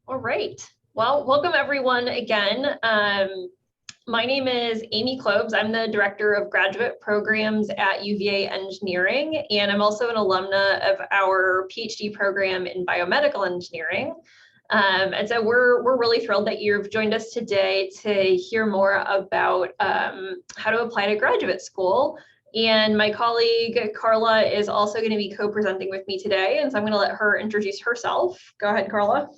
All right. Well, welcome everyone again. My name is Amy Klobes. I'm the Director of Graduate Programs at UVA Engineering, and I'm also an alumna of our PhD program in Biomedical Engineering. And so we're really thrilled that you've joined us today to hear more about how to apply to graduate school. And my colleague Carla is also going to be co-presenting with me today, and so I'm going to let her introduce herself. Go ahead, Carla.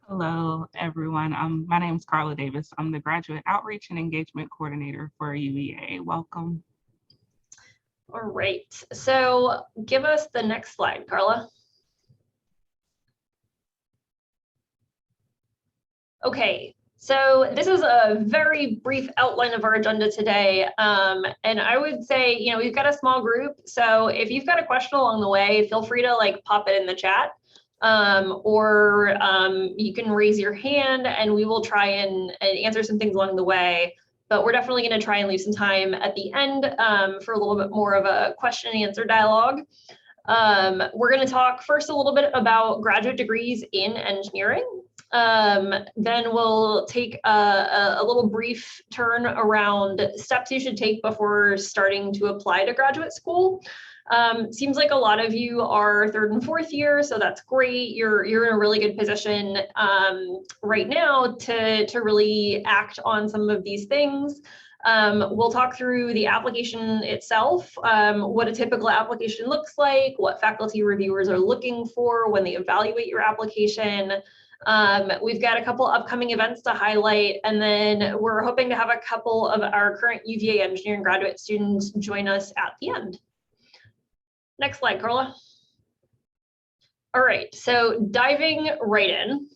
Hello, everyone. My name is Carla Davis. I'm the Graduate Outreach and Engagement Coordinator for UVA. Welcome. All right, so give us the next slide, Carla. Okay, so this is a very brief outline of our agenda today. And I would say, we've got a small group. So if you've got a question along the way, feel free to pop it in the chat. Or you can raise your hand and we will try and answer some things along the way. But we're definitely going to try and leave some time at the end for a little bit more of a question and answer dialogue. We're going to talk first a little bit about graduate degrees in engineering. Then we'll take a little brief turn around steps you should take before starting to apply to graduate school. Seems like a lot of you are third and fourth year, so that's great. You're in a really good position right now to really act on some of these things. We'll talk through the application itself, what a typical application looks like, what faculty reviewers are looking for when they evaluate your application. We've got a couple upcoming events to highlight, and then we're hoping to have a couple of our current UVA engineering graduate students join us at the end. Next slide, Carla. All right, so diving right in,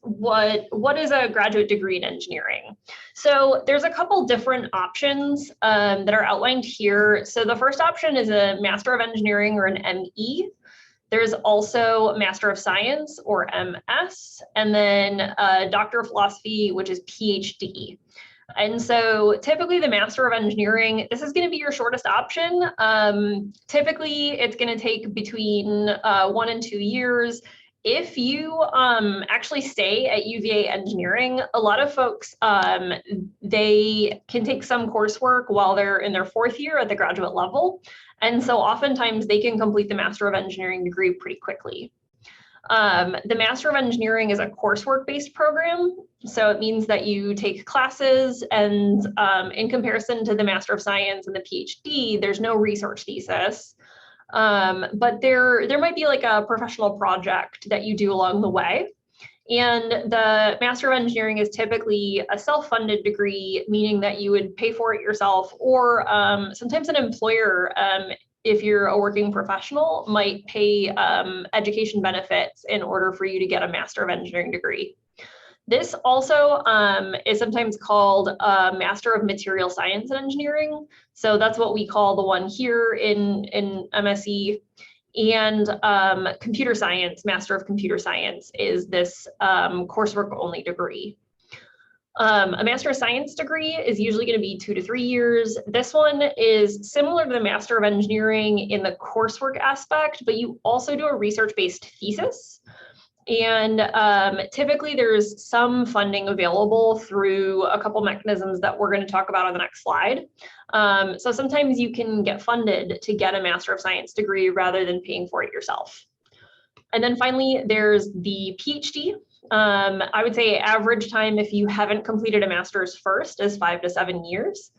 what is a graduate degree in engineering? So there's a couple different options that are outlined here. So the first option is a Master of Engineering or an ME. There's also Master of Science or MS, and then Doctor of Philosophy, which is PhD. And so typically the Master of Engineering, this is going to be your shortest option. Typically it's going to take between 1 and 2 years. If you actually stay at UVA Engineering, a lot of folks, they can take some coursework while they're in their 4th year at the graduate level. And so oftentimes they can complete the Master of Engineering degree pretty quickly. The Master of Engineering is a coursework-based program. So it means that you take classes, and in comparison to the Master of Science and the PhD, there's no research thesis. But there might be like a professional project that you do along the way. And the Master of Engineering is typically a self-funded degree, meaning that you would pay for it yourself, or sometimes an employer, if you're a working professional, might pay education benefits in order for you to get a Master of Engineering degree. This also is sometimes called a Master of Material Science and Engineering. So that's what we call the one here in MSE. And Computer Science, Master of Computer Science, is this coursework only degree. A Master of Science degree is usually going to be 2 to 3 years. This one is similar to the Master of Engineering in the coursework aspect, but you also do a research-based thesis. And typically there's some funding available through a couple mechanisms that we're going to talk about on the next slide. So sometimes you can get funded to get a Master of Science degree rather than paying for it yourself. And then finally, there's the PhD. I would say average time if you haven't completed a master's first is 5 to 7 years.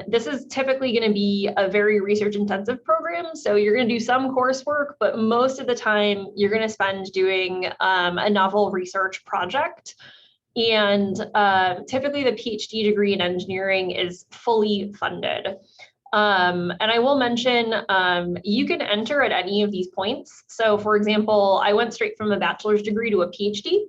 This is typically going to be a very research intensive program. So you're going to do some coursework, but most of the time you're going to spend doing a novel research project. And typically the PhD degree in engineering is fully funded. And I will mention, you can enter at any of these points. So for example, I went straight from a bachelor's degree to a PhD.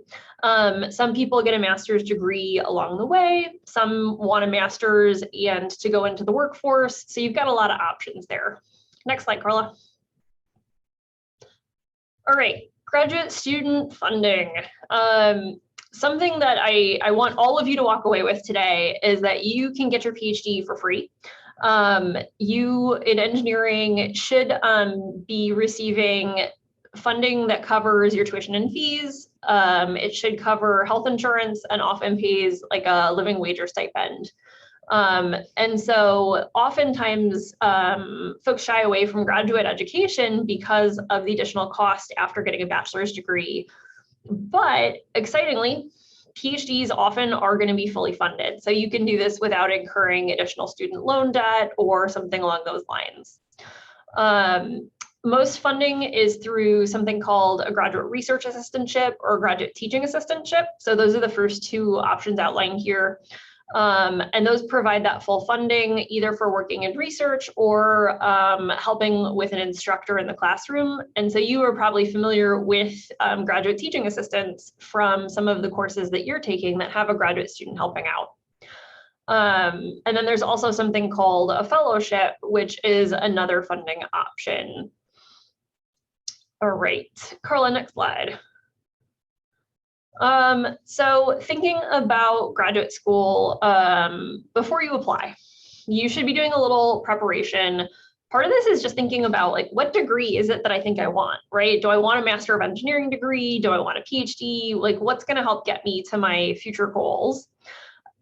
Some people get a master's degree along the way. Some want a master's and to go into the workforce. So you've got a lot of options there. Next slide, Carla. All right, graduate student funding. Something that I want all of you to walk away with today is that you can get your PhD for free. You in engineering should be receiving funding that covers your tuition and fees. It should cover health insurance and often pays like a living wage or stipend. And so oftentimes folks shy away from graduate education because of the additional cost after getting a bachelor's degree. But excitingly, PhDs often are going to be fully funded. So you can do this without incurring additional student loan debt or something along those lines. Most funding is through something called a graduate research assistantship or graduate teaching assistantship. So those are the first two options outlined here. And those provide that full funding either for working in research or helping with an instructor in the classroom. And so you are probably familiar with graduate teaching assistants from some of the courses that you're taking that have a graduate student helping out. And then there's also something called a fellowship, which is another funding option. All right, Carla, next slide. So thinking about graduate school, before you apply, you should be doing a little preparation. Part of this is just thinking about like, what degree is it that I think I want, right? Do I want a Master of Engineering degree? Do I want a PhD? Like, what's going to help get me to my future goals?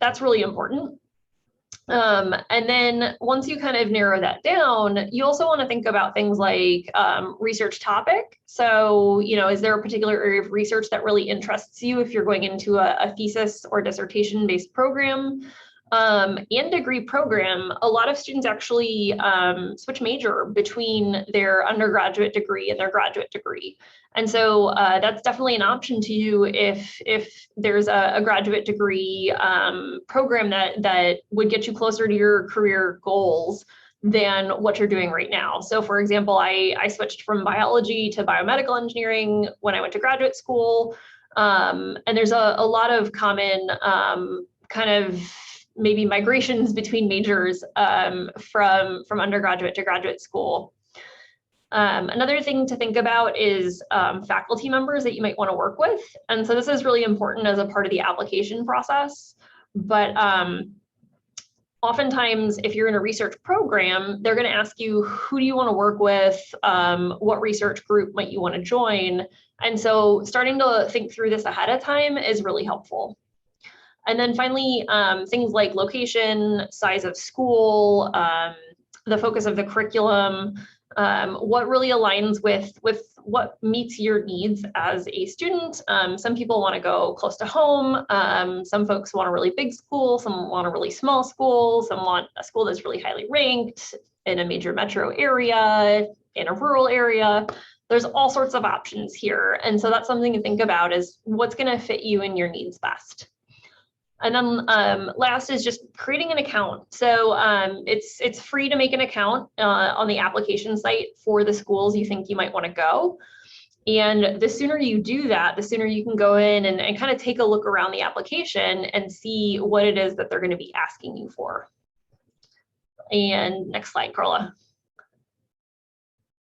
That's really important. And then once you kind of narrow that down, you also want to think about things like research topic. So, you know, is there a particular area of research that really interests you if you're going into a thesis or dissertation-based program? And degree program, a lot of students actually switch major between their undergraduate degree and their graduate degree. And so that's definitely an option to you if there's a graduate degree program that would get you closer to your career goals than what you're doing right now. So for example, I switched from biology to biomedical engineering when I went to graduate school. And there's a lot of common kind of maybe migrations between majors from undergraduate to graduate school. Another thing to think about is faculty members that you might want to work with. And so this is really important as a part of the application process. But oftentimes, if you're in a research program, they're going to ask you, who do you want to work with? What research group might you want to join? And so starting to think through this ahead of time is really helpful. And then finally, things like location, size of school, the focus of the curriculum, what really aligns with what meets your needs as a student. Some people want to go close to home. Some folks want a really big school. Some want a really small school. Some want a school that's really highly ranked in a major metro area, in a rural area. There's all sorts of options here. And so that's something to think about is what's going to fit you and your needs best. And then last is just creating an account. So it's free to make an account on the application site for the schools you think you might want to go. And the sooner you do that, the sooner you can go in and kind of take a look around the application and see what it is that they're going to be asking you for. And next slide, Carla.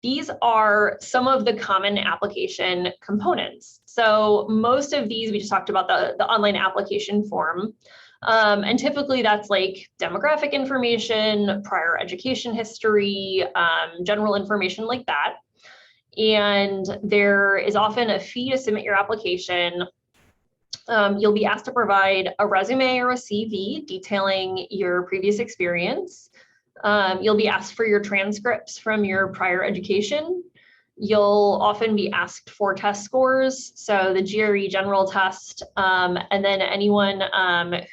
These are some of the common application components. So most of these, we just talked about the online application form. And typically that's like demographic information, prior education history, general information like that. And there is often a fee to submit your application. You'll be asked to provide a resume or a CV detailing your previous experience. You'll be asked for your transcripts from your prior education. You'll often be asked for test scores, so the GRE general test, and then anyone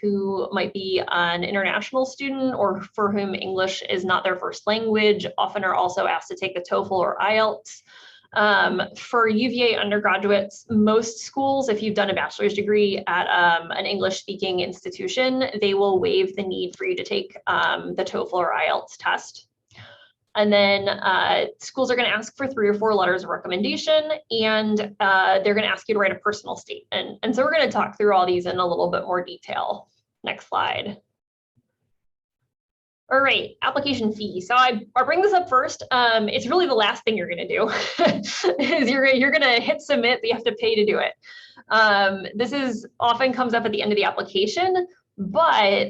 who might be an international student or for whom English is not their first language often are also asked to take the TOEFL or IELTS. For UVA undergraduates, most schools, if you've done a bachelor's degree at an English-speaking institution, they will waive the need for you to take the TOEFL or IELTS test. And then schools are going to ask for 3 or 4 letters of recommendation, and they're going to ask you to write a personal statement. And so we're going to talk through all these in a little bit more detail. Next slide. All right, application fee. So I'll bring this up first. It's really the last thing you're going to do is you're going to hit submit, but you have to pay to do it. This is often comes up at the end of the application, but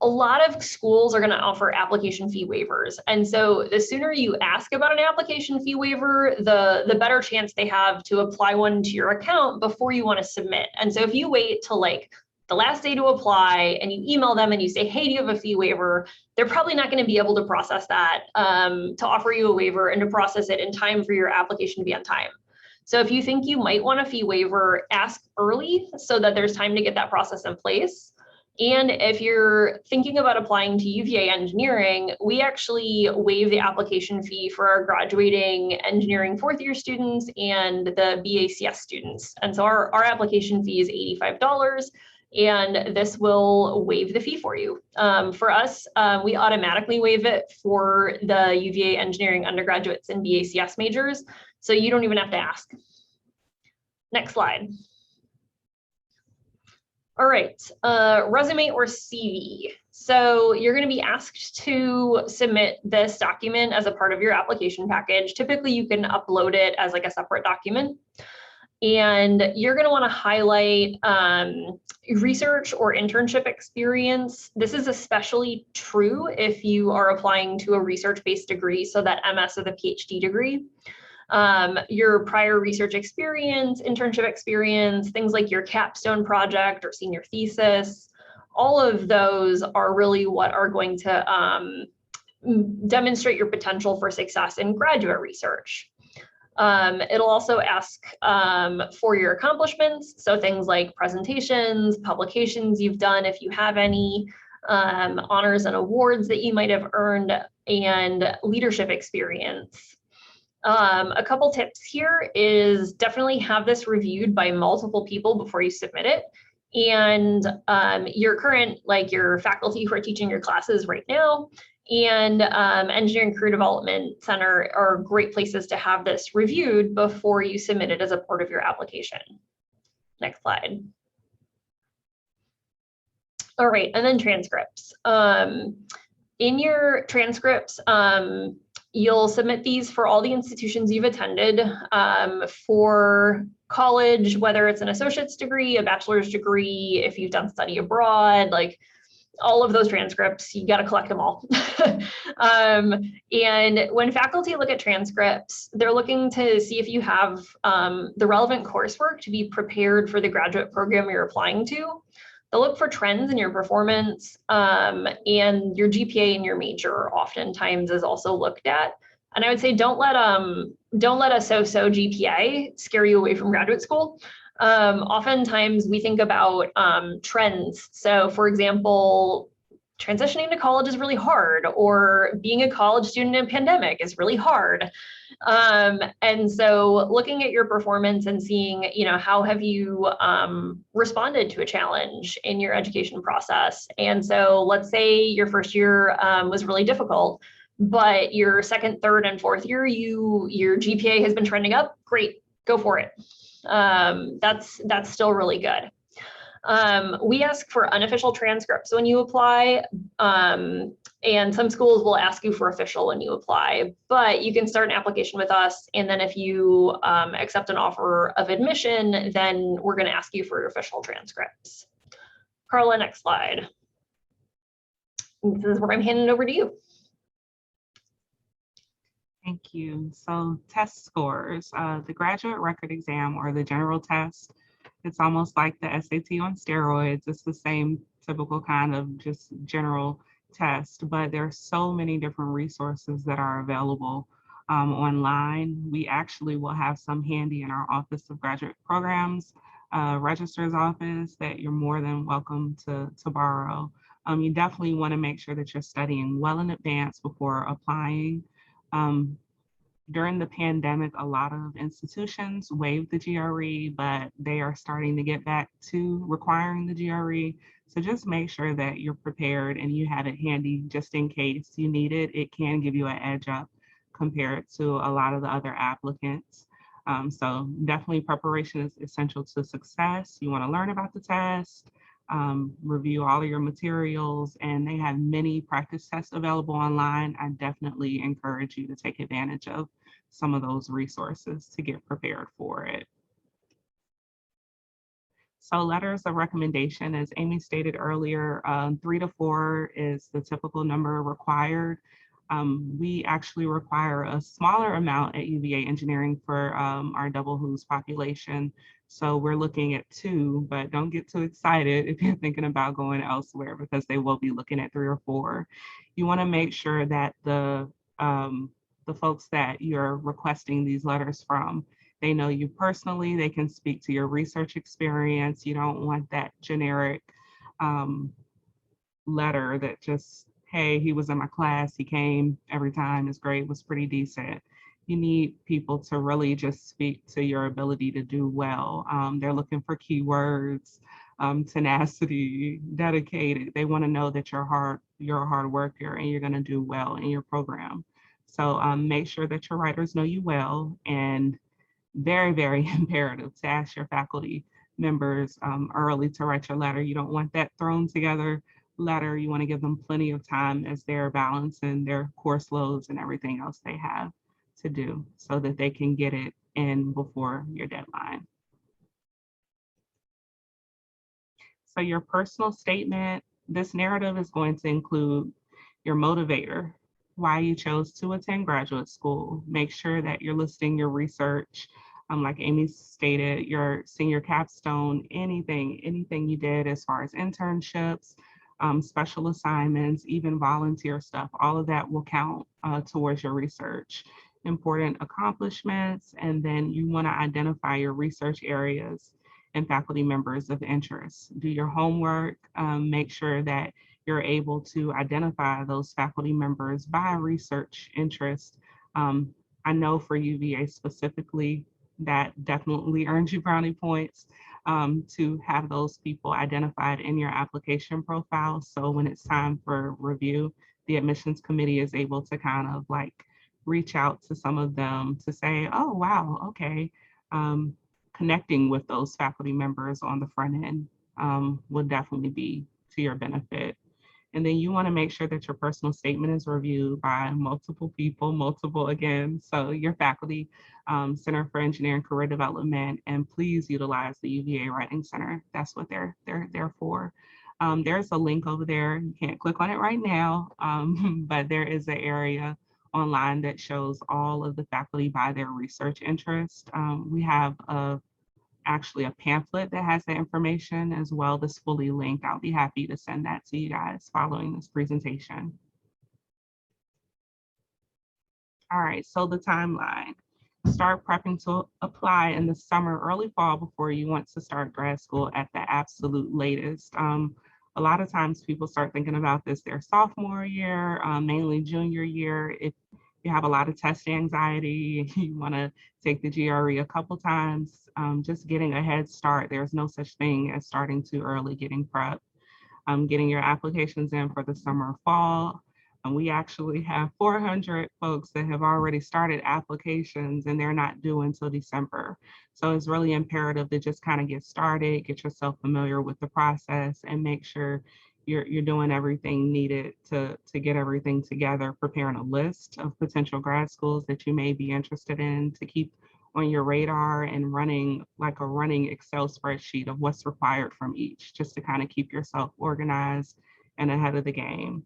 a lot of schools are going to offer application fee waivers. And so the sooner you ask about an application fee waiver, the better chance they have to apply one to your account before you want to submit. And so if you wait till like the last day to apply and you email them and you say, hey, do you have a fee waiver? They're probably not going to be able to process that, to offer you a waiver and to process it in time for your application to be on time. So if you think you might want a fee waiver, ask early so that there's time to get that process in place. And if you're thinking about applying to UVA Engineering, we actually waive the application fee for our graduating engineering fourth year students and the BACS students. And so our application fee is $85. And this will waive the fee for you. For us, we automatically waive it for the UVA Engineering undergraduates and BACS majors, so you don't even have to ask. Next slide. All right, resume or CV. So you're going to be asked to submit this document as a part of your application package. Typically, you can upload it as like a separate document. And you're going to want to highlight research or internship experience. This is especially true if you are applying to a research-based degree, so that MS or the PhD degree. Your prior research experience, internship experience, things like your capstone project or senior thesis, all of those are really what are going to demonstrate your potential for success in graduate research. It'll also ask for your accomplishments, so things like presentations, publications you've done if you have any, honors and awards that you might have earned, and leadership experience. A couple tips here is definitely have this reviewed by multiple people before you submit it. And your current, like your faculty who are teaching your classes right now, and Engineering Career Development Center are great places to have this reviewed before you submit it as a part of your application. Next slide. All right, and then transcripts. In your transcripts, you'll submit these for all the institutions you've attended, for college, whether it's an associate's degree, a bachelor's degree, if you've done study abroad, like all of those transcripts, you got to collect them all. And when faculty look at transcripts, they're looking to see if you have the relevant coursework to be prepared for the graduate program you're applying to. They'll look for trends in your performance, and your GPA in your major oftentimes is also looked at. And I would say don't let a so-so GPA scare you away from graduate school. Oftentimes we think about trends. So for example, transitioning to college is really hard, or being a college student in a pandemic is really hard. And so looking at your performance and seeing, how have you responded to a challenge in your education process. And so let's say your first year was really difficult, but your second, third, and fourth year, your GPA has been trending up. Great, go for it. That's still really good. We ask for unofficial transcripts when you apply, and some schools will ask you for official when you apply, but you can start an application with us, and then if you accept an offer of admission, then we're going to ask you for your official transcripts. Carla, next slide. This is where I'm handing it over to you. Thank you. So test scores, the graduate record exam or the general test, it's almost like the SAT on steroids. It's the same typical kind of just general test, but there are so many different resources that are available online. We actually will have some handy in our Office of Graduate Programs, registrar's office, that you're more than welcome to borrow. You definitely want to make sure that you're studying well in advance before applying. During the pandemic, a lot of institutions waived the GRE, but they are starting to get back to requiring the GRE. So just make sure that you're prepared and you have it handy just in case you need it. It can give you an edge up compared to a lot of the other applicants. So definitely preparation is essential to success. You want to learn about the test, review all of your materials, and they have many practice tests available online. I definitely encourage you to take advantage of some of those resources to get prepared for it. So letters of recommendation, as Amy stated earlier, 3 to 4 is the typical number required. We actually require a smaller amount at UVA Engineering for our double who's population. So we're looking at 2, but don't get too excited if you're thinking about going elsewhere, because they will be looking at 3 or 4. You want to make sure that the folks that you're requesting these letters from, they know you personally, they can speak to your research experience. You don't want that generic letter that just, hey, he was in my class, he came every time, his grade was pretty decent. You need people to really just speak to your ability to do well. They're looking for keywords, tenacity, dedicated. They want to know that you're a hard worker and you're going to do well in your program. So make sure that your writers know you well, and very, very imperative to ask your faculty members early to write your letter. You don't want that thrown together letter. You want to give them plenty of time as they're balancing their course loads and everything else they have to do, so that they can get it in before your deadline. So your personal statement, this narrative is going to include your motivator, why you chose to attend graduate school. Make sure that you're listing your research, like Amy stated, your senior capstone, anything you did as far as internships, special assignments, even volunteer stuff. All of that will count towards your research. Important accomplishments, and then you want to identify your research areas and faculty members of interest. Do your homework, make sure that you're able to identify those faculty members by research interest. I know for UVA specifically, that definitely earns you brownie points to have those people identified in your application profile. So when it's time for review, the admissions committee is able to kind of like reach out to some of them to say, oh, wow, okay. Connecting with those faculty members on the front end will definitely be to your benefit. And then you want to make sure that your personal statement is reviewed by multiple people, again. So your faculty, Center for Engineering Career Development, and please utilize the UVA Writing Center. That's what they're there for. There's a link over there. You can't click on it right now, but there is an area online that shows all of the faculty by their research interest. We have actually a pamphlet that has the information as well that's fully linked. I'll be happy to send that to you guys following this presentation. All right, so the timeline. Start prepping to apply in the summer, early fall, before you want to start grad school at the absolute latest. A lot of times people start thinking about this their sophomore year, mainly junior year. If you have a lot of test anxiety, you want to take the GRE a couple times, just getting a head start. There's no such thing as starting too early, getting prepped, getting your applications in for the summer or fall. And we actually have 400 folks that have already started applications and they're not due until December. So it's really imperative to just kind of get started, get yourself familiar with the process, and make sure you're doing everything needed to get everything together, preparing a list of potential grad schools that you may be interested in to keep on your radar, and running like a running Excel spreadsheet of what's required from each, just to kind of keep yourself organized and ahead of the game.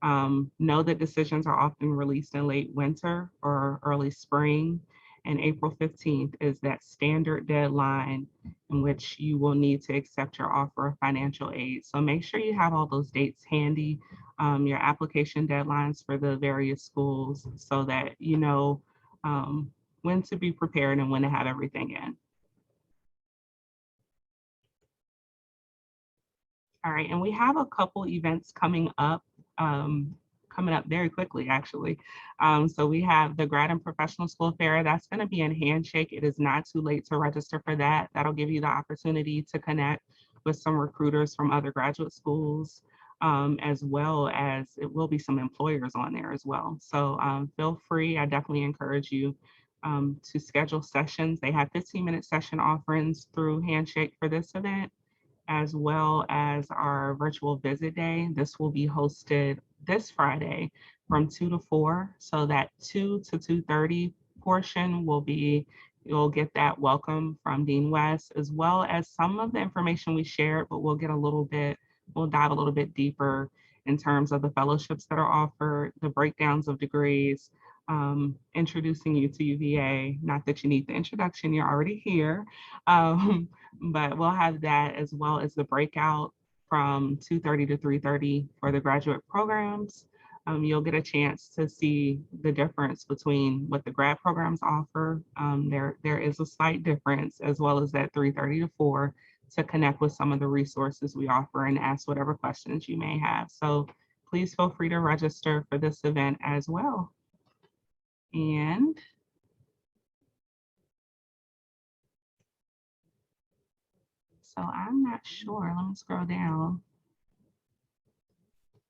Know that decisions are often released in late winter or early spring, and April 15th is that standard deadline in which you will need to accept your offer of financial aid. So make sure you have all those dates handy, your application deadlines for the various schools, so that you know when to be prepared and when to have everything in. All right, and we have a couple events coming up very quickly, actually. So we have the Grad and Professional School Fair. That's going to be in Handshake. It is not too late to register for that. That'll give you the opportunity to connect with some recruiters from other graduate schools, as well as it will be some employers on there as well. So feel free. I definitely encourage you to schedule sessions. They have 15-minute session offerings through Handshake for this event, as well as our virtual visit day. This will be hosted this Friday from 2 to 4. So that 2 to 2:30 portion will be You'll get that welcome from Dean West, as well as some of the information we shared, but we'll dive a little bit deeper in terms of the fellowships that are offered, the breakdowns of degrees, introducing you to UVA. Not that you need the introduction, you're already here, but we'll have that as well as the breakout from 2:30 to 3:30 for the graduate programs. You'll get a chance to see the difference between what the grad programs offer. There is a slight difference, as well as that 3:30 to 4 to connect with some of the resources we offer and ask whatever questions you may have. So please feel free to register for this event as well. And so I'm not sure, let me scroll down.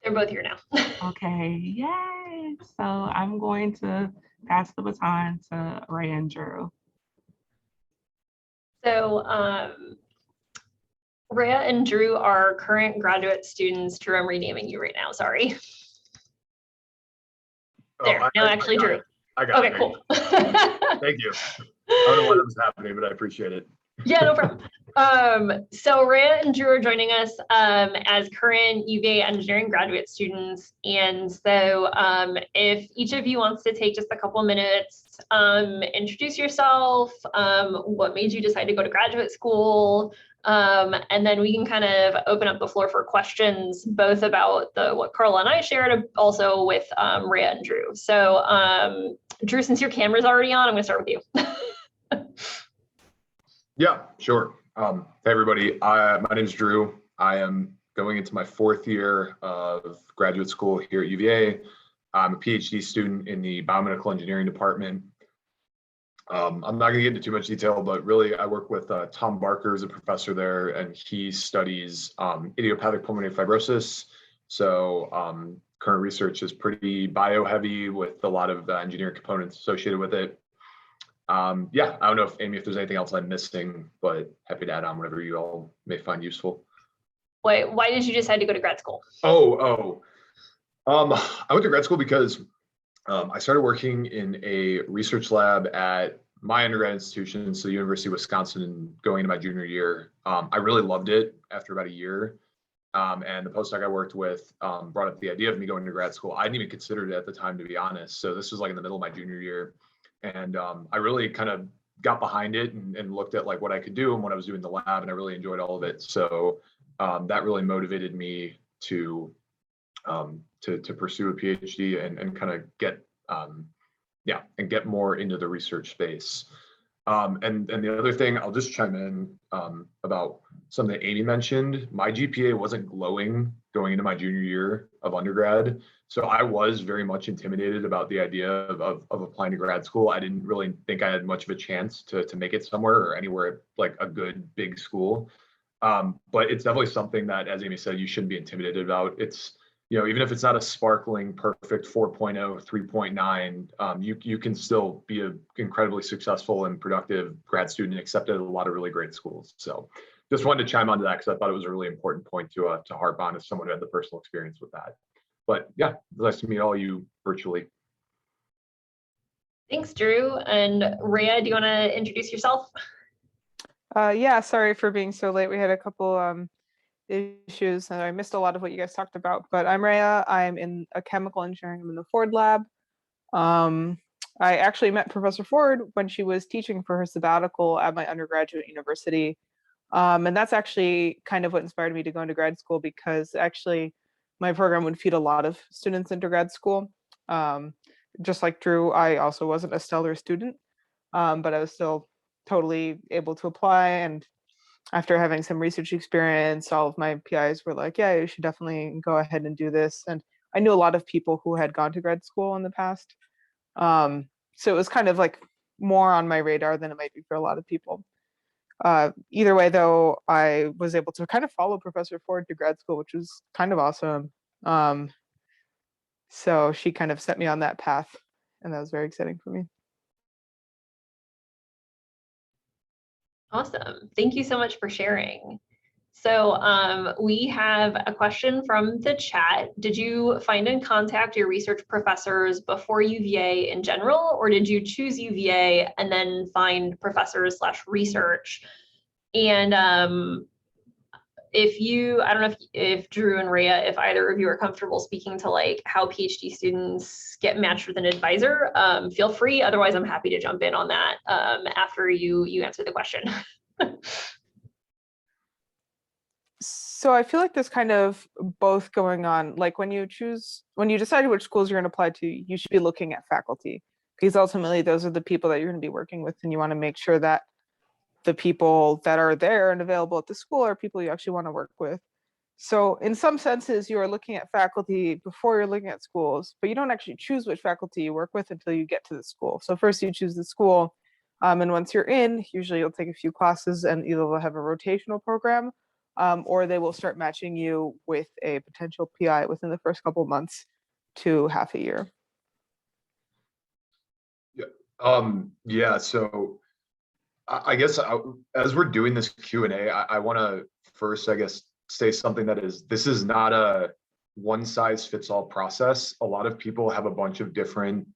They're both here now. Okay, yay. So I'm going to pass the baton to Ray and Drew. So Rhea and Drew are current graduate students. Drew, I'm renaming you right now, sorry. There, no, actually Drew. I got it. Okay, cool. Thank you. I don't know why that was happening, but I appreciate it. Yeah, no problem. So Rhea and Drew are joining us as current UVA Engineering graduate students. And so if each of you wants to take just a couple minutes, introduce yourself, what made you decide to go to graduate school, and then we can kind of open up the floor for questions, both about what Carla and I shared, also with Rhea and Drew. So Drew, since your camera's already on, I'm gonna start with you. Yeah, sure. Hey everybody, my name is Drew. I am going into my 4th year of graduate school here at UVA. I'm a PhD student in the biomedical engineering department. I'm not going to get into too much detail, but really I work with Tom Barker, who's a professor there, and he studies idiopathic pulmonary fibrosis. So current research is pretty bio-heavy with a lot of engineering components associated with it. Yeah, I don't know if Amy, if there's anything else I'm missing, but happy to add on whatever you all may find useful. Why did you decide to go to grad school? I went to grad school because I started working in a research lab at my undergrad institution, so University of Wisconsin, going into my junior year. I really loved it after about a year. And the postdoc I worked with brought up the idea of me going to grad school. I hadn't even considered it at the time, to be honest. So this was like in the middle of my junior year. And I really kind of got behind it and looked at like what I could do and what I was doing in the lab, and I really enjoyed all of it. So that really motivated me to pursue a PhD and kind of get more into the research space. And the other thing, I'll just chime in about something that Amy mentioned. My GPA wasn't glowing going into my junior year of undergrad. So I was very much intimidated about the idea of applying to grad school. I didn't really think I had much of a chance to make it somewhere or anywhere like a good big school. But it's definitely something that, as Amy said, you shouldn't be intimidated about. It's, even if it's not a sparkling perfect 4.0, 3.9, you can still be an incredibly successful and productive grad student accepted at a lot of really great schools. So just wanted to chime onto that because I thought it was a really important point to harp on as someone who had the personal experience with that. But yeah, nice to meet all you virtually. Thanks, Drew. And Rhea, do you want to introduce yourself? Yeah, sorry for being so late. We had a couple issues and I missed a lot of what you guys talked about, but I'm Rhea. I'm in a chemical engineering. I'm in the Ford lab. I actually met Professor Ford when she was teaching for her sabbatical at my undergraduate university. And that's actually kind of what inspired me to go into grad school, because actually my program would feed a lot of students into grad school. Just like Drew, I also wasn't a stellar student, but I was still totally able to apply. And after having some research experience, all of my PIs were like, yeah, you should definitely go ahead and do this. And I knew a lot of people who had gone to grad school in the past. So it was kind of like more on my radar than it might be for a lot of people. Either way, though, I was able to kind of follow Professor Ford to grad school, which was kind of awesome. So she kind of set me on that path, and that was very exciting for me. Awesome. Thank you so much for sharing. So we have a question from the chat. Did you find and contact your research professors before UVA in general, or did you choose UVA and then find professors / research? And I don't know if Drew and Rhea, if either of you are comfortable speaking to like how PhD students get matched with an advisor, feel free. Otherwise, I'm happy to jump in on that after you answer the question. So I feel like there's kind of both going on. Like when you decide which schools you're going to apply to, you should be looking at faculty, because ultimately those are the people that you're going to be working with, and you want to make sure that the people that are there and available at the school are people you actually want to work with. So in some senses, you are looking at faculty before you're looking at schools, but you don't actually choose which faculty you work with until you get to the school. So first you choose the school, and once you're in, usually you'll take a few classes, and either they'll have a rotational program, or they will start matching you with a potential PI within the first couple of months to half a year. Yeah. So I guess as we're doing this Q&A, I want to first, I guess, say something that this is not a one size fits all process. A lot of people have a bunch of different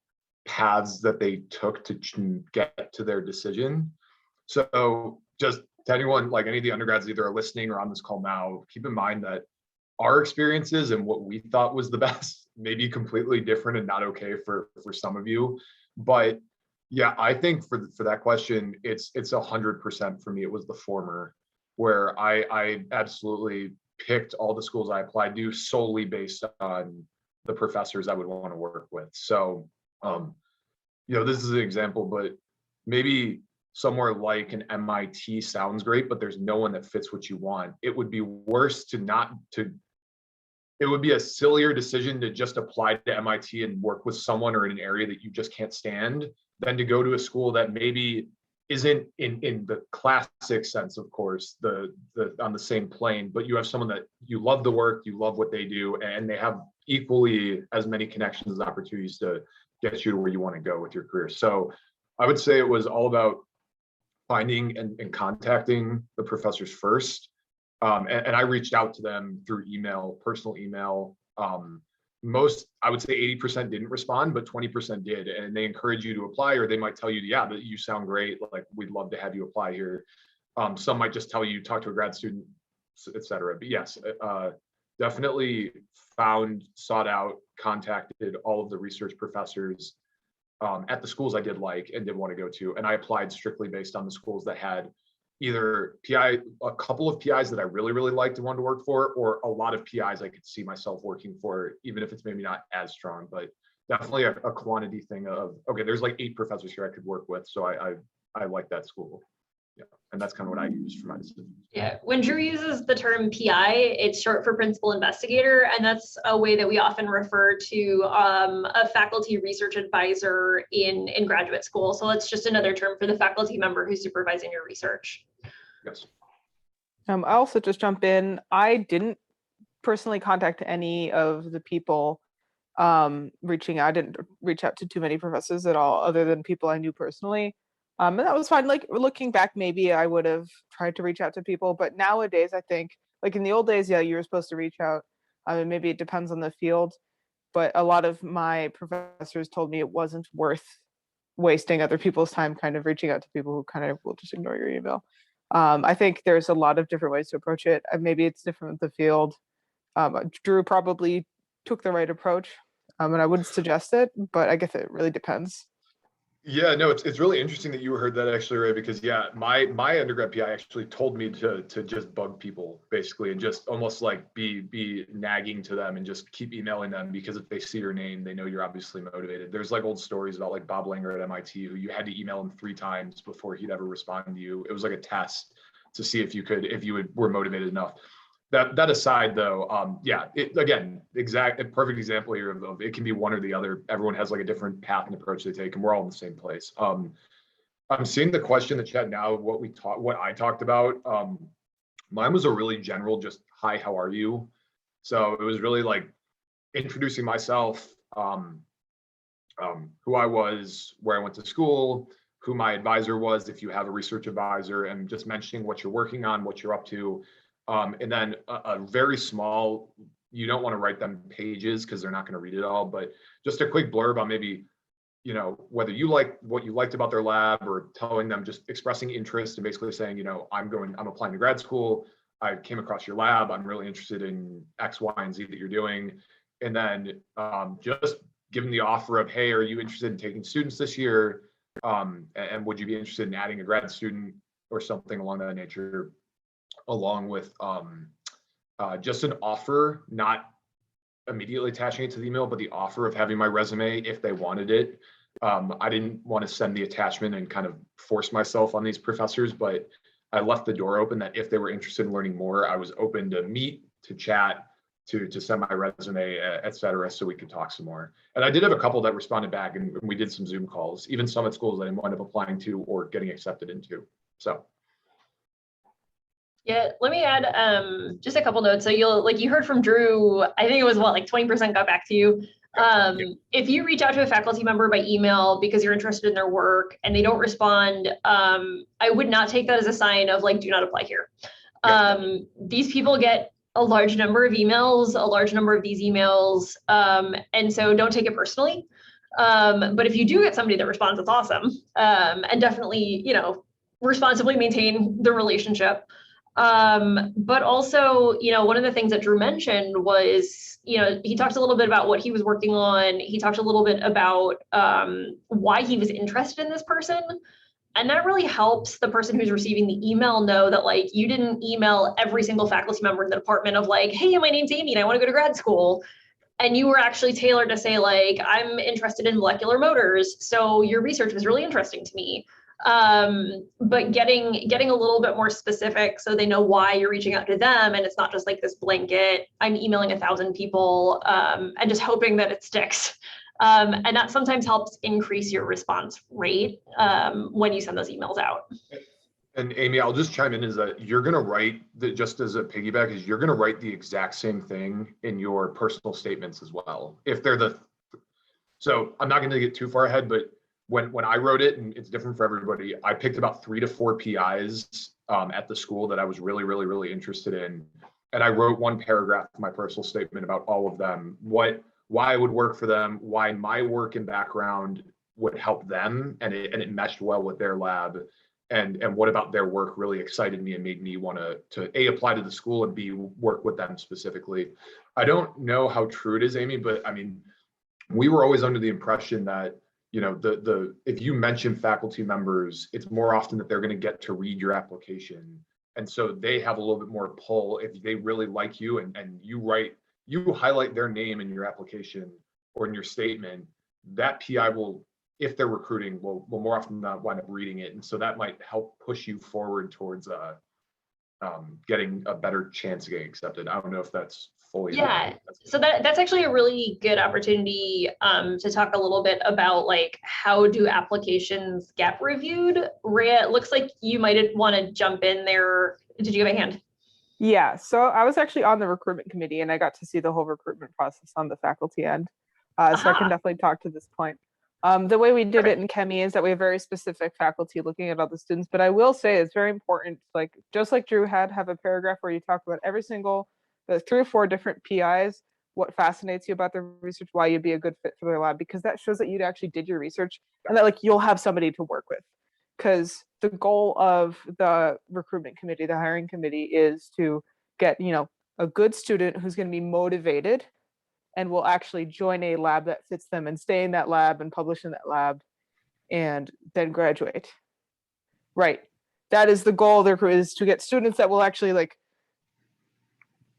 paths that they took to get to their decision. So just to anyone, like any of the undergrads either are listening or on this call now, keep in mind that our experiences and what we thought was the best may be completely different and not okay for some of you. But yeah, I think for that question, it's 100% for me. It was the former, where I absolutely picked all the schools I applied to solely based on the professors I would want to work with. So, this is an example, but maybe somewhere like an MIT sounds great, but there's no one that fits what you want. It would be worse it would be a sillier decision to just apply to MIT and work with someone or in an area that you just can't stand than to go to a school that maybe isn't in the classic sense, of course, the on the same plane, but you have someone that you love the work, you love what they do, and they have equally as many connections and opportunities to get you to where you want to go with your career. So I would say it was all about finding and contacting the professors first. And I reached out to them through email, personal email. Most, I would say 80% didn't respond, but 20% did. And they encourage you to apply, or they might tell you, yeah, that you sound great. Like, we'd love to have you apply here. Some might just tell you, talk to a grad student, et cetera. But yes, definitely sought out, contacted all of the research professors at the schools I did like and did want to go to. And I applied strictly based on the schools that had either a couple of PIs that I really, really liked and wanted to work for, or a lot of PIs I could see myself working for, even if it's maybe not as strong, but definitely a quantity thing of, okay, there's like 8 professors here I could work with. So I like that school. Yeah. And that's kind of what I use for my decision. Yeah, when Drew uses the term PI, it's short for principal investigator, and that's a way that we often refer to a faculty research advisor in graduate school. So it's just another term for the faculty member who's supervising your research. Yes. I'll also just jump in. I didn't personally contact any of the people reaching out. I didn't reach out to too many professors at all, other than people I knew personally. And that was fine. Like, looking back, maybe I would have tried to reach out to people, but nowadays I think, like in the old days, yeah, you were supposed to reach out. Maybe it depends on the field, but a lot of my professors told me it wasn't worth wasting other people's time kind of reaching out to people who kind of will just ignore your email. I think there's a lot of different ways to approach it. Maybe it's different with the field. Drew probably took the right approach, and I wouldn't suggest it, but I guess it really depends. Yeah, no, it's really interesting that you heard that, actually, Ray, because yeah, my undergrad PI actually told me to just bug people, basically, and just almost like be nagging to them and just keep emailing them, because if they see your name, they know you're obviously motivated. There's like old stories about like Bob Langer at MIT, who you had to email him 3 times before he'd ever respond to you. It was like a test to see if you were motivated enough. That aside, though, yeah, again, a perfect example here of it can be one or the other. Everyone has like a different path and approach they take, and we're all in the same place. I'm seeing the question in the chat now. What I talked about. Mine was a really general, just hi, how are you? So it was really like introducing myself, who I was, where I went to school, who my advisor was, if you have a research advisor, and just mentioning what you're working on, what you're up to. And then a very small, you don't want to write them pages because they're not going to read it all, but just a quick blurb on maybe, you know, whether you like what you liked about their lab, or telling them, just expressing interest and basically saying, you know, I'm applying to grad school. I came across your lab. I'm really interested in X, Y, and Z that you're doing. And then just give them the offer of, hey, are you interested in taking students this year? And would you be interested in adding a grad student or something along that nature, along with just an offer, not immediately attaching it to the email, but the offer of having my resume if they wanted it. I didn't want to send the attachment and kind of force myself on these professors, but I left the door open that if they were interested in learning more, I was open to meet, to chat, to send my resume, et cetera, so we could talk some more. And I did have a couple that responded back, and we did some Zoom calls, even some at schools that I wound up applying to or getting accepted into. So. Yeah, let me add just a couple notes. So you heard from Drew, I think it was what, like 20% got back to you. If you reach out to a faculty member by email because you're interested in their work and they don't respond, I would not take that as a sign of like, do not apply here. These people get a large number of emails, a large number of these emails. And so don't take it personally. But if you do get somebody that responds, that's awesome. And definitely, you know, responsibly maintain the relationship. But also, you know, one of the things that Drew mentioned was, you know, he talked a little bit about what he was working on. He talked a little bit about why he was interested in this person. And that really helps the person who's receiving the email know that, like, you didn't email every single faculty member in the department of like, hey, my name's Amy and I want to go to grad school. And you were actually tailored to say, like, I'm interested in molecular motors, so your research was really interesting to me. But getting a little bit more specific so they know why you're reaching out to them, and it's not just like this blanket, I'm emailing 1,000 people and just hoping that it sticks. And that sometimes helps increase your response rate when you send those emails out. And Amy, I'll just chime in, is that you're going to write, just as a piggyback, is you're going to write the exact same thing in your personal statements as well. If they're so I'm not going to get too far ahead, but when I wrote it, and it's different for everybody, I picked about 3 to 4 PIs at the school that I was really, really, really interested in. And I wrote one paragraph in my personal statement about all of them, why I would work for them, why my work and background would help them, and it meshed well with their lab. And what about their work really excited me and made me want to A, apply to the school, and B, work with them specifically. I don't know how true it is, Amy, but I mean, we were always under the impression that, you know, if you mention faculty members, it's more often that they're going to get to read your application. And so they have a little bit more pull if they really like you, and you highlight their name in your application or in your statement, that PI will, if they're recruiting, will more often than not wind up reading it. And so that might help push you forward towards getting a better chance of getting accepted. I don't know if that's fully. Yeah, so that's actually a really good opportunity to talk a little bit about, like, how do applications get reviewed? Rhea, it looks like you might want to jump in there. Did you have a hand? Yeah, so I was actually on the recruitment committee and I got to see the whole recruitment process on the faculty end. So I can definitely talk to this point. The way we did it in Chemie is that we have very specific faculty looking at all the students, but I will say it's very important, like, just like Drew have a paragraph where you talk about every single, the 3 or 4 different PIs, what fascinates you about their research, why you'd be a good fit for their lab, because that shows that you actually did your research and that, like, you'll have somebody to work with. Because the goal of the recruitment committee, the hiring committee, is to get, you know, a good student who's going to be motivated and will actually join a lab that fits them and stay in that lab and publish in that lab and then graduate. Right. That is the goal there, is to get students that will actually, like,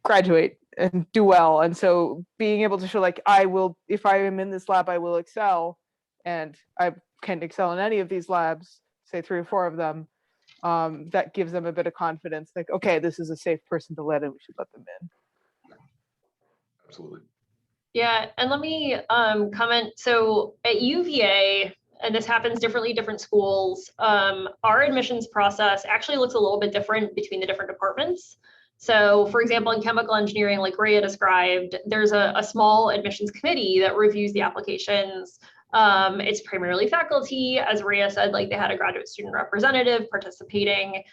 graduate and do well. And so being able to show, like, I will, if I am in this lab, I will excel, and I can excel in any of these labs, say 3 or 4 of them, that gives them a bit of confidence, like, okay, this is a safe person to let in, we should let them in. Absolutely. Yeah, and let me comment. So at UVA, and this happens differently at different schools, our admissions process actually looks a little bit different between the different departments. So, for example, in chemical engineering, like Rhea described, there's a small admissions committee that reviews the applications. It's primarily faculty. As Rhea said, like, they had a graduate student representative participating.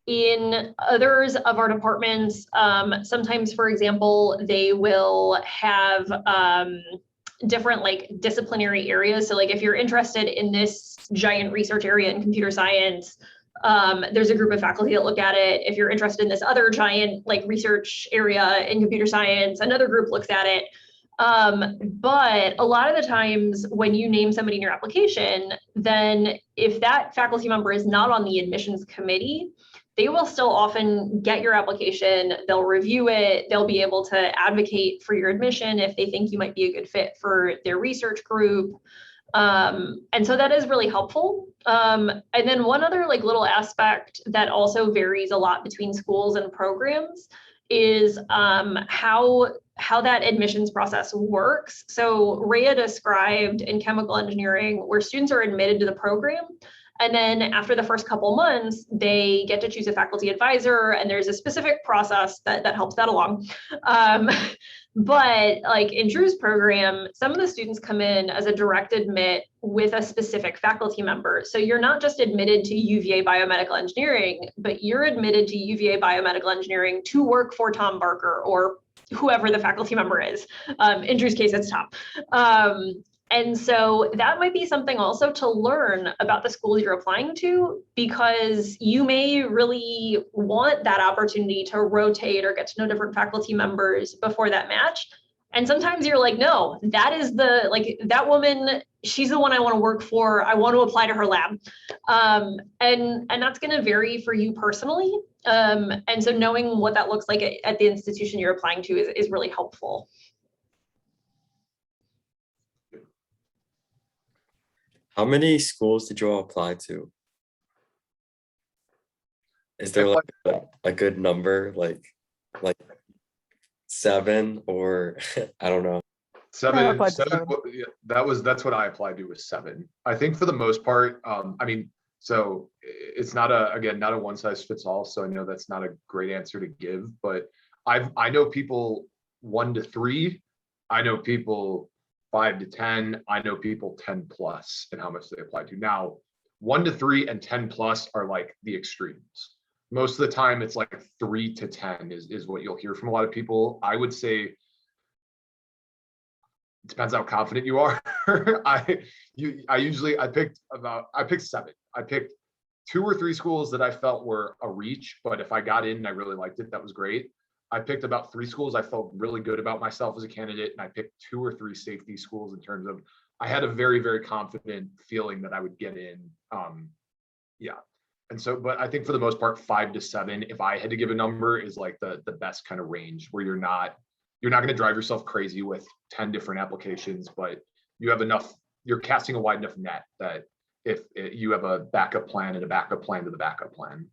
In others of our departments, sometimes, for example, they will have different like disciplinary areas. So like if you're interested in this giant research area in computer science, there's a group of faculty that look at it. If you're interested in this other giant like research area in computer science, another group looks at it. But a lot of the times when you name somebody in your application, then if that faculty member is not on the admissions committee, they will still often get your application, they'll review it, they'll be able to advocate for your admission if they think you might be a good fit for their research group. And so that is really helpful. And then one other like little aspect that also varies a lot between schools and programs is how that admissions process works. So Rhea described in chemical engineering where students are admitted to the program, and then after the first couple months, they get to choose a faculty advisor, and there's a specific process that helps that along. But like in Drew's program, some of the students come in as a direct admit with a specific faculty member. So you're not just admitted to UVA Biomedical Engineering, but you're admitted to UVA Biomedical Engineering to work for Tom Barker or whoever the faculty member is. In Drew's case, it's Tom. And so that might be something also to learn about the schools you're applying to, because you may really want that opportunity to rotate or get to know different faculty members before that match. And sometimes you're like, no, that is that woman, she's the one I want to work for. I want to apply to her lab. And that's going to vary for you personally. And so knowing what that looks like at the institution you're applying to is really helpful. How many schools did you all apply to? Is there like a good number, like 7 or I don't know? Seven. That's what I applied to, was 7. I think for the most part, I mean, so it's not not a one size fits all. So I know that's not a great answer to give, but I know people 1 to 3. I know people 5 to 10. I know people 10 plus and how much they apply to. Now, 1 to 3 and 10 plus are like the extremes. Most of the time it's like 3 to 10 is what you'll hear from a lot of people. I would say it depends how confident you are. I picked 7. I picked 2 or 3 schools that I felt were a reach, but if I got in and I really liked it, that was great. I picked about 3 schools I felt really good about myself as a candidate, and I picked 2 or 3 safety schools in terms of I had a very, very confident feeling that I would get in. Yeah. And so, but I think for the most part, 5 to 7, if I had to give a number, is like the best kind of range where you're not going to drive yourself crazy with 10 different applications, but you have enough, you're casting a wide enough net that if you have a backup plan and a backup plan to the backup plan.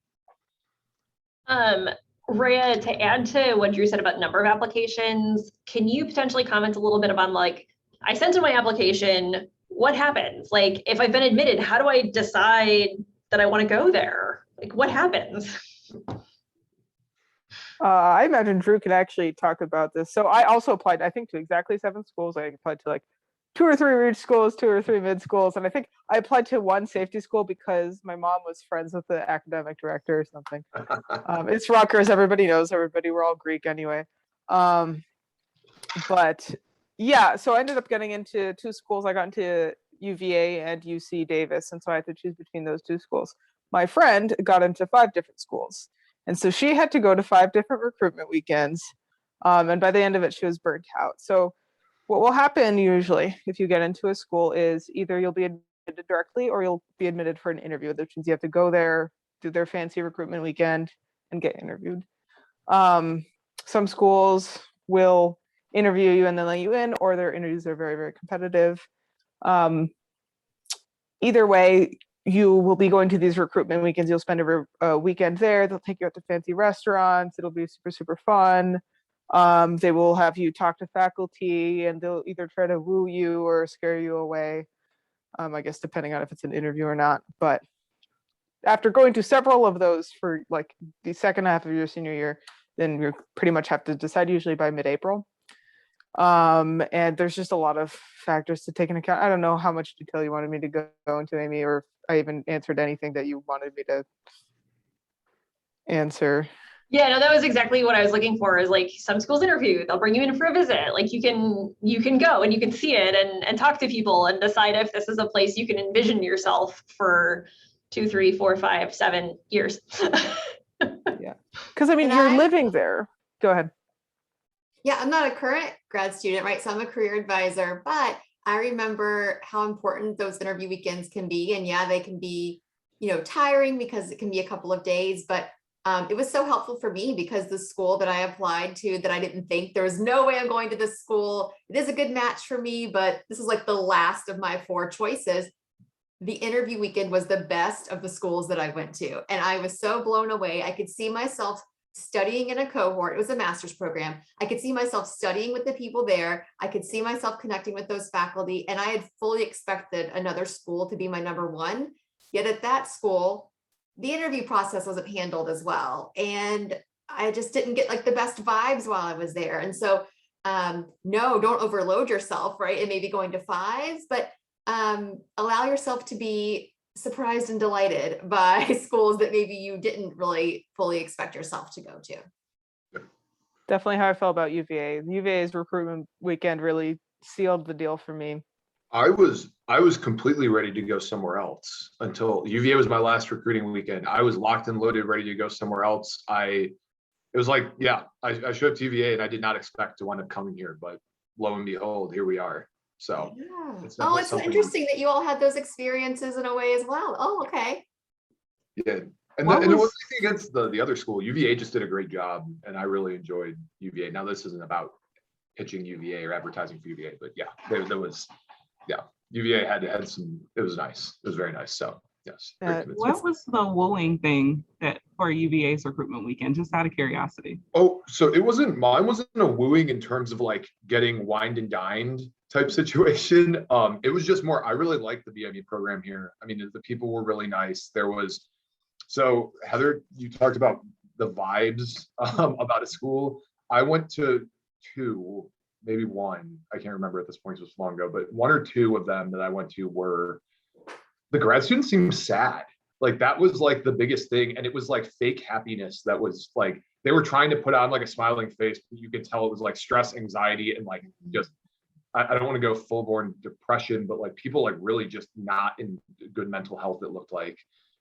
Rhea, to add to what Drew said about number of applications, can you potentially comment a little bit about like, I sent in my application, what happens? Like, if I've been admitted, how do I decide that I want to go there? Like, what happens? I imagine Drew could actually talk about this. So I also applied, I think, to exactly 7 schools. I applied to like 2 or 3 reach schools, 2 or 3 mid schools. And I think I applied to 1 safety school because my mom was friends with the academic director or something. It's Rutgers, everybody knows everybody. We're all Greek anyway. But yeah, so I ended up getting into 2 schools. I got into UVA and UC Davis. And so I had to choose between those 2 schools. My friend got into 5 different schools. And so she had to go to 5 different recruitment weekends. And by the end of it, she was burnt out. So what will happen usually if you get into a school is either you'll be admitted directly or you'll be admitted for an interview, which means you have to go there, do their fancy recruitment weekend, and get interviewed. Some schools will interview you and then let you in, or their interviews are very, very competitive. Either way, you will be going to these recruitment weekends. You'll spend a weekend there. They'll take you out to fancy restaurants. It'll be super, super fun. They will have you talk to faculty, and they'll either try to woo you or scare you away. I guess depending on if it's an interview or not. But after going to several of those for like the second half of your senior year, then you pretty much have to decide usually by mid-April. And there's just a lot of factors to take into account. I don't know how much detail you wanted me to go into, Amy, or if I even answered anything that you wanted me to. answer. Yeah, no, that was exactly what I was looking for, is like some schools interview, they'll bring you in for a visit. Like you can go and you can see it and talk to people and decide if this is a place you can envision yourself for 2, 3, 4, 5, 7 years. Yeah, because I mean, And you're I- living there. Go ahead. Yeah, I'm not a current grad student, right? So I'm a career advisor, but I remember how important those interview weekends can be. And yeah, they can be, tiring because it can be a couple of days, but it was so helpful for me because the school that I applied to that I didn't think there was no way I'm going to this school. It is a good match for me, but this is like the last of my 4 choices. The interview weekend was the best of the schools that I went to. And I was so blown away. I could see myself studying in a cohort. It was a master's program. I could see myself studying with the people there. I could see myself connecting with those faculty. And I had fully expected another school to be my number 1. Yet at that school, the interview process wasn't handled as well. And I just didn't get like the best vibes while I was there. And so, no, don't overload yourself, right? And maybe going to 5s, but allow yourself to be surprised and delighted by schools that maybe you didn't really fully expect yourself to go to. Definitely how I felt about UVA. UVA's recruitment weekend really sealed the deal for me. I was completely ready to go somewhere else until UVA was my last recruiting weekend. I was locked and loaded, ready to go somewhere else. It was like, yeah, I showed up to UVA and I did not expect to wind up coming here, but lo and behold, here we are. So Yeah. it's Oh, definitely it's something- interesting that you all had those experiences in a way as well. Oh, okay. yeah. And, What and it was- wasn't anything against the other school. UVA just did a great job and I really enjoyed UVA. Now this isn't about pitching UVA or advertising for UVA, but yeah, there was, yeah, UVA had some, it was nice. It was very nice. So yes. very convincing. What was the wooing thing that for UVA's recruitment weekend? Just out of curiosity. Oh, so mine wasn't a wooing in terms of like getting wined and dined type situation. It was just more, I really liked the BME program here. I mean, the people were really nice. So Heather, you talked about the vibes about a school. I went to 2, maybe 1, I can't remember at this point, it was long ago, but 1 or 2 of them that I went to were, the grad students seemed sad. Like that was like the biggest thing. And it was like fake happiness that was like, they were trying to put on like a smiling face, but you could tell it was like stress, anxiety, and like just, I don't want to go full-born depression, but like people like really just not in good mental health, it looked like.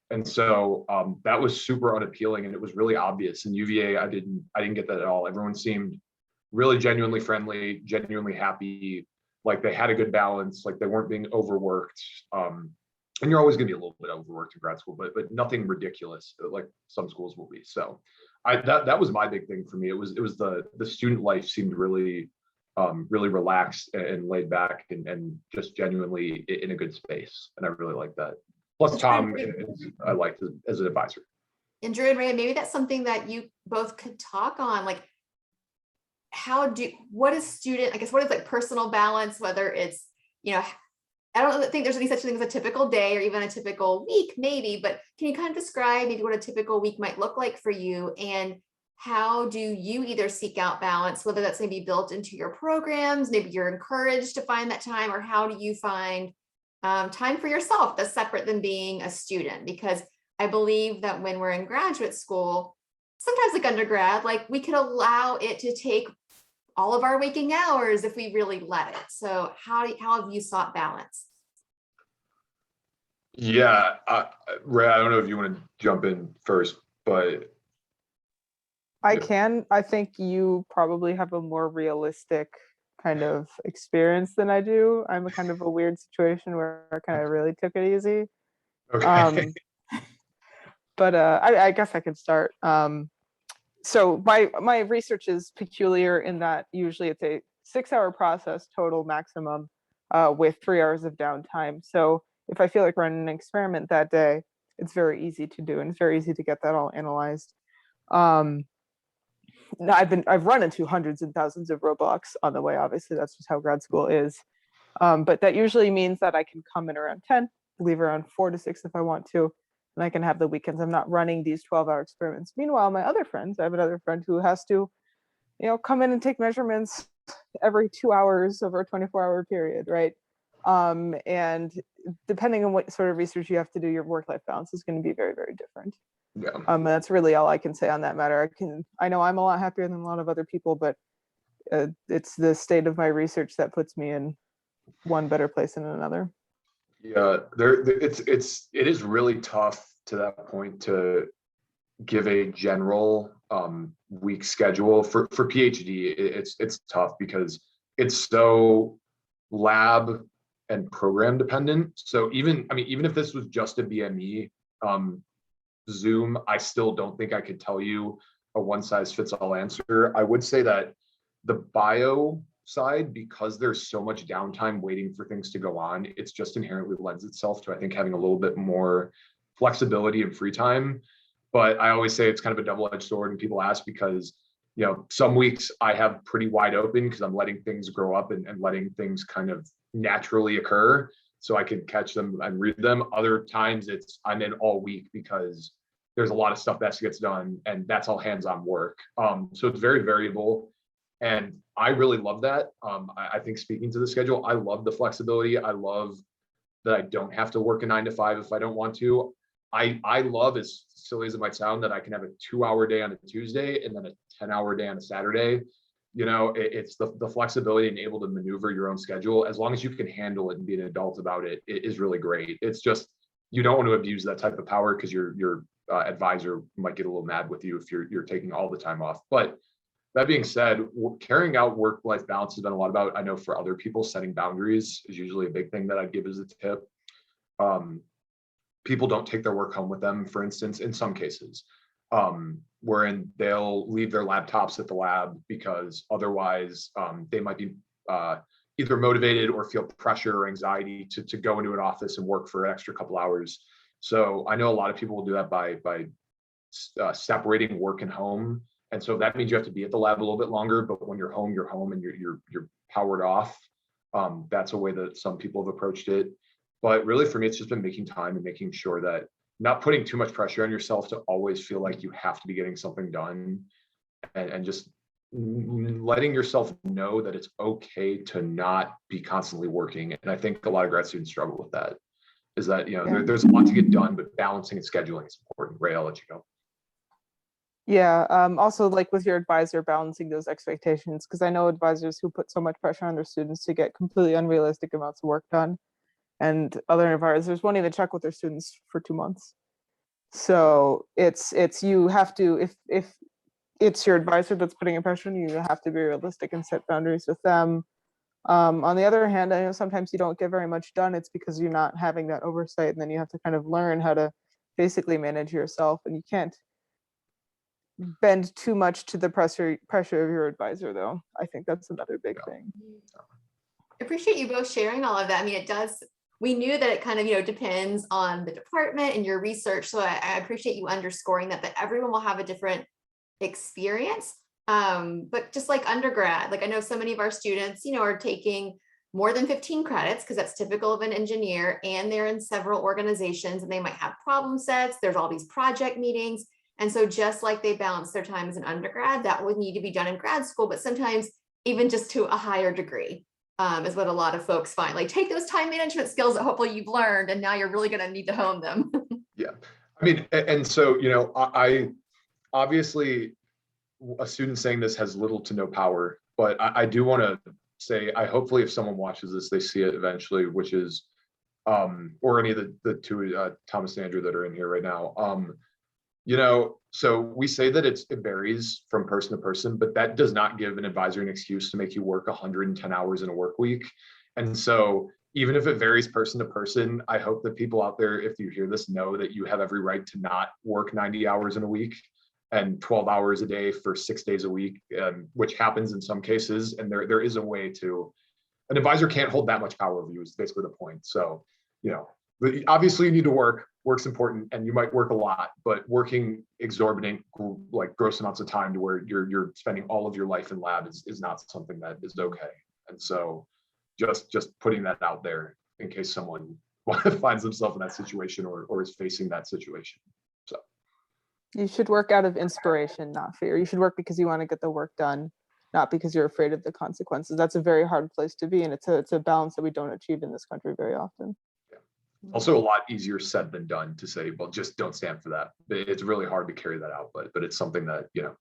And so that was super unappealing and it was really obvious. In UVA, I didn't get that at all. Everyone seemed really genuinely friendly, genuinely happy, like they had a good balance, like they weren't being overworked. And you're always going to be a little bit overworked in grad school, but nothing ridiculous like some schools will be. So that was my big thing for me. It was the student life seemed really really relaxed and laid back and just genuinely in a good space, and I really like that. Plus Tom, I liked as an advisor. And Drew and Ray, maybe that's something that you both could talk on, like what is like personal balance, whether it's, I don't think there's any such thing as a typical day or even a typical week, maybe, but can you kind of describe maybe what a typical week might look like for you? And how do you either seek out balance, whether that's maybe built into your programs, maybe you're encouraged to find that time, or how do you find time for yourself that's separate than being a student? Because I believe that when we're in graduate school, sometimes like undergrad, like we could allow it to take all of our waking hours if we really let it. So how have you sought balance? Yeah, Ray, I don't know if you want to jump in first, but I think you probably have a more realistic kind of experience than I do. I'm a kind of a weird situation where I kind of really took it easy. okay. But I guess I could start. So my research is peculiar in that usually it's a 6-hour process total maximum with 3 hours of downtime. So if I feel like running an experiment that day, it's very easy to do and it's very easy to get that all analyzed. Now I've run into hundreds and thousands of roadblocks on the way. Obviously, that's just how grad school is. But that usually means that I can come in around 10, leave around 4 to 6 if I want to, and I can have the weekends. I'm not running these 12-hour experiments. Meanwhile, my other friends, I have another friend who has to, come in and take measurements every 2 hours over a 24-hour period, right? And depending on what sort of research you have to do, your work-life balance is going to be very, very different. Yeah. That's really all I can say on that matter. I know I'm a lot happier than a lot of other people, but it's the state of my research that puts me in one better place than another. Yeah, it is really tough to that point to give a general week schedule for PhD. It's tough because it's so lab and program dependent. So even if this was just a BME Zoom, I still don't think I could tell you a one size fits all answer. I would say that the bio side, because there's so much downtime waiting for things to go on, it's just inherently lends itself to, I think, having a little bit more flexibility and free time. But I always say it's kind of a double-edged sword, and people ask because, some weeks I have pretty wide open because I'm letting things grow up and letting things kind of naturally occur so I can catch them and read them. Other times I'm in all week because there's a lot of stuff that gets done, and that's all hands-on work. So it's very variable. And I really love that. I think, speaking to the schedule, I love the flexibility. I love that I don't have to work a 9 to 5 if I don't want to. I love, as silly as it might sound, that I can have a 2-hour day on a Tuesday and then a 10-hour day on a Saturday. It's the flexibility and able to maneuver your own schedule. As long as you can handle it and be an adult about it, it is really great. It's just, you don't want to abuse that type of power because your advisor might get a little mad with you if you're taking all the time off. But that being said, carrying out work-life balance has been a lot about, I know for other people, setting boundaries is usually a big thing that I'd give as a tip. People don't take their work home with them, for instance, in some cases, wherein they'll leave their laptops at the lab because otherwise they might be either motivated or feel pressure or anxiety to go into an office and work for an extra couple hours. So I know a lot of people will do that by separating work and home. And so that means you have to be at the lab a little bit longer, but when you're home and you're powered off. That's a way that some people have approached it. But really for me, it's just been making time and making sure that not putting too much pressure on yourself to always feel like you have to be getting something done, and just letting yourself know that it's okay to not be constantly working. And I think a lot of grad students struggle with that, is that, there's a lot to get done, but balancing and scheduling is important. Ray, I'll let you go. Yeah, also like with your advisor, balancing those expectations, because I know advisors who put so much pressure on their students to get completely unrealistic amounts of work done, and other advisors won't even check with their students for 2 months. So it's you have to, if it's your advisor that's putting a pressure on you, you have to be realistic and set boundaries with them. On the other hand, I know sometimes you don't get very much done. It's because you're not having that oversight, and then you have to kind of learn how to basically manage yourself, and you can't bend too much to the pressure of your advisor, though. I think that's another big thing. I appreciate you both sharing all of that. I mean, it does, we knew that it kind of, depends on the department and your research. So I appreciate you underscoring that everyone will have a different experience. But just like undergrad, like I know so many of our students, are taking more than 15 credits because that's typical of an engineer, and they're in several organizations and they might have problem sets. There's all these project meetings. And so just like they balance their time as an undergrad, that would need to be done in grad school, but sometimes even just to a higher degree, is what a lot of folks find. Like, take those time management skills that hopefully you've learned, and now you're really going to need to hone them. Yeah. I mean, and so, I obviously, a student saying this has little to no power, but I do want to say, hopefully if someone watches this, they see it eventually, which is, or any of the two, Thomas and Andrew that are in here right now. So we say that it varies from person to person, but that does not give an advisor an excuse to make you work 110 hours in a work week. And so even if it varies person to person, I hope that people out there, if you hear this, know that you have every right to not work 90 hours in a week and 12 hours a day for 6 days a week, which happens in some cases. And there is a way to, an advisor can't hold that much power over you, is basically the point. So, obviously you need to work. Work's important, and you might work a lot, but working exorbitant, like gross amounts of time to where you're spending all of your life in lab is not something that is okay. And so just putting that out there in case someone finds themselves in that situation or is facing that situation. So You should work out of inspiration, not fear. You should work because you want to get the work done, not because you're afraid of the consequences. That's a very hard place to be, and it's a balance that we don't achieve in this country very often. Also a lot easier said than done to say, well, just don't stand for that. It's really hard to carry that out, but it's something that, you know,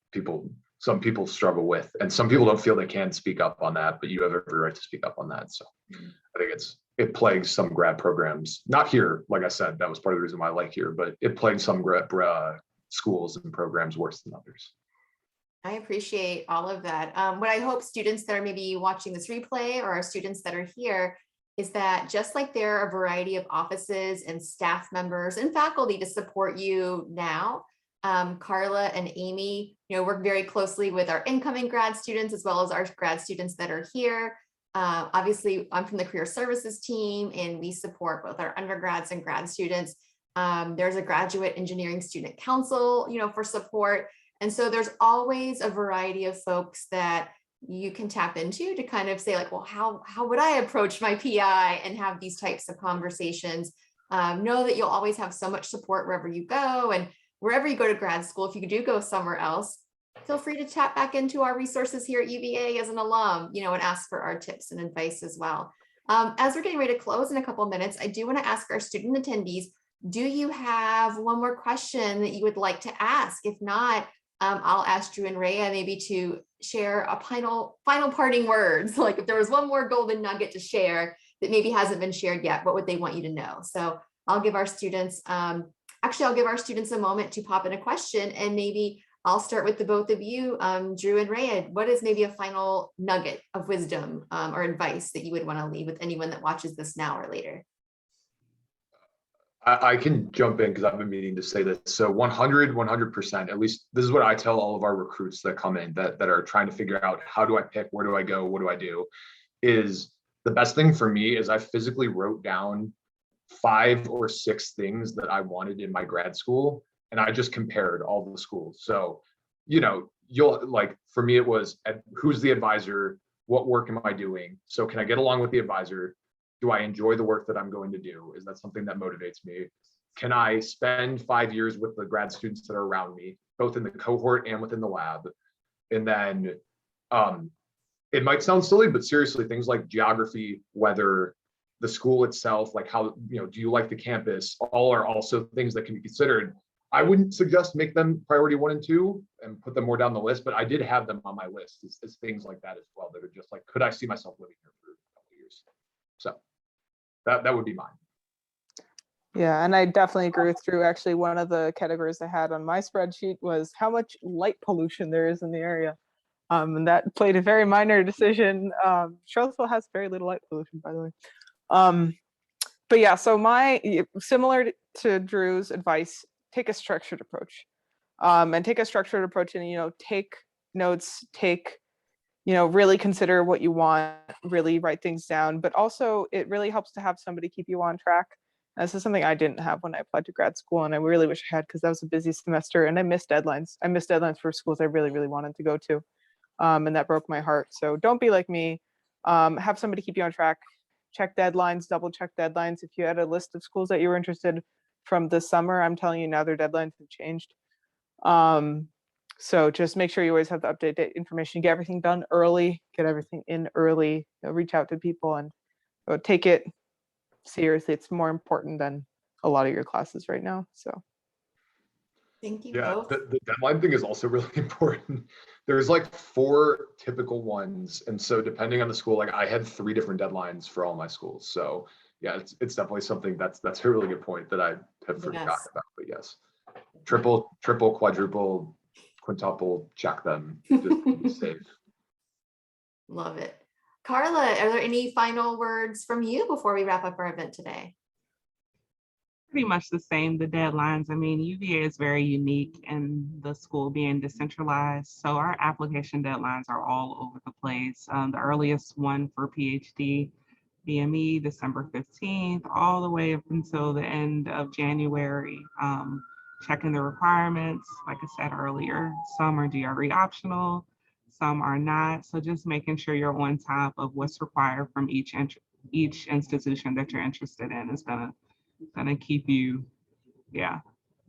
some people struggle with, and some people don't feel they can speak up on that, but you have every right to speak up on that. So I think it plagues some grad programs, not here. Like I said, that was part of the reason why I like here, but it plagues some grad schools and programs worse than others. I appreciate all of that. What I hope students that are maybe watching this replay or our students that are here is that just like there are a variety of offices and staff members and faculty to support you now, Carla and Amy, you know, work very closely with our incoming grad students as well as our grad students that are here. Obviously, I'm from the career services team and we support both our undergrads and grad students. There's a graduate engineering student council, you know, for support. And so there's always a variety of folks that you can tap into to kind of say like, well, how would I approach my PI and have these types of conversations? Know that you'll always have so much support wherever you go, and wherever you go to grad school. If you do go somewhere else, feel free to tap back into our resources here at UVA as an alum, you know, and ask for our tips and advice as well. As we're getting ready to close in a couple of minutes, I do want to ask our student attendees, do you have one more question that you would like to ask? If not, I'll ask Drew and Rhea maybe to share a final parting words. Like if there was one more golden nugget to share that maybe hasn't been shared yet, what would they want you to know? So I'll give our students, I'll give our students a moment to pop in a question, and maybe I'll start with the both of you, Drew and Rhea. What is maybe a final nugget of wisdom or advice that you would want to leave with anyone that watches this now or later? I can jump in because I've been meaning to say this. So 100%, at least this is what I tell all of our recruits that come in that are trying to figure out, how do I pick, where do I go, what do I do, is the best thing for me is I physically wrote down 5 or 6 things that I wanted in my grad school, and I just compared all the schools. So, you know, you'll like, for me, it was who's the advisor, what work am I doing? So can I get along with the advisor? Do I enjoy the work that I'm going to do? Is that something that motivates me? Can I spend 5 years with the grad students that are around me, both in the cohort and within the lab? And then it might sound silly, but seriously, things like geography, weather, the school itself, like how, you know, do you like the campus? All are also things that can be considered. I wouldn't suggest make them priority 1 and 2 and put them more down the list, but I did have them on my list as things like that as well, that are just like, could I see myself living here for a couple of years? So that would be mine. Yeah, and I definitely agree with Drew. Actually, one of the categories I had on my spreadsheet was how much light pollution there is in the area. And that played a very minor decision. Charlottesville has very little light pollution, by the way. But yeah, so similar to Drew's advice, take a structured approach. And take a structured approach and, you know, take notes, really consider what you want, really write things down. But also it really helps to have somebody keep you on track. This is something I didn't have when I applied to grad school, and I really wish I had, because that was a busy semester and I missed deadlines. I missed deadlines for schools I really, really wanted to go to. And that broke my heart. So don't be like me. Have somebody keep you on track. Check deadlines, double check deadlines. If you had a list of schools that you were interested from this summer, I'm telling you now their deadlines have changed. So just make sure you always have the updated information, get everything done early, get everything in early, reach out to people and take it seriously. It's more important than a lot of your classes right now. So. Thank you. Yeah, both. the deadline thing is also really important. There's like 4 typical ones. And so depending on the school, like I had 3 different deadlines for all my schools. So yeah, it's definitely something that's a really good point that I have forgotten about, but yes. Triple, quadruple, quintuple, check them, just to be safe. Love it. Carla, are there any final words from you before we wrap up our event today? Pretty much the same, the deadlines. I mean, UVA is very unique in the school being decentralized. So our application deadlines are all over the place. The earliest one for PhD, BME, December 15th, all the way up until the end of January. Checking the requirements, like I said earlier, some are GRE optional, some are not. So just making sure you're on top of what's required from each institution that you're interested in is gonna keep you, yeah,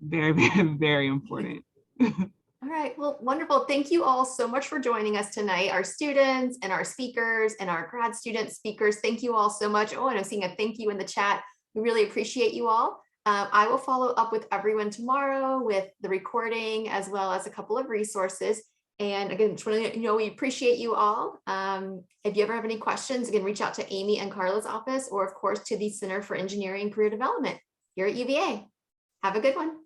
very, very, very important. All right, well, wonderful. Thank you all so much for joining us tonight, our students and our speakers and our grad student speakers. Thank you all so much. Oh, and I'm seeing a thank you in the chat We really appreciate you all. I will follow up with everyone tomorrow with the recording as well as a couple of resources. And again, just want to let you know we appreciate you all. If you ever have any questions, again, reach out to Amy and Carla's office, or of course to the Center for Engineering Career Development here at UVA. Have a good one.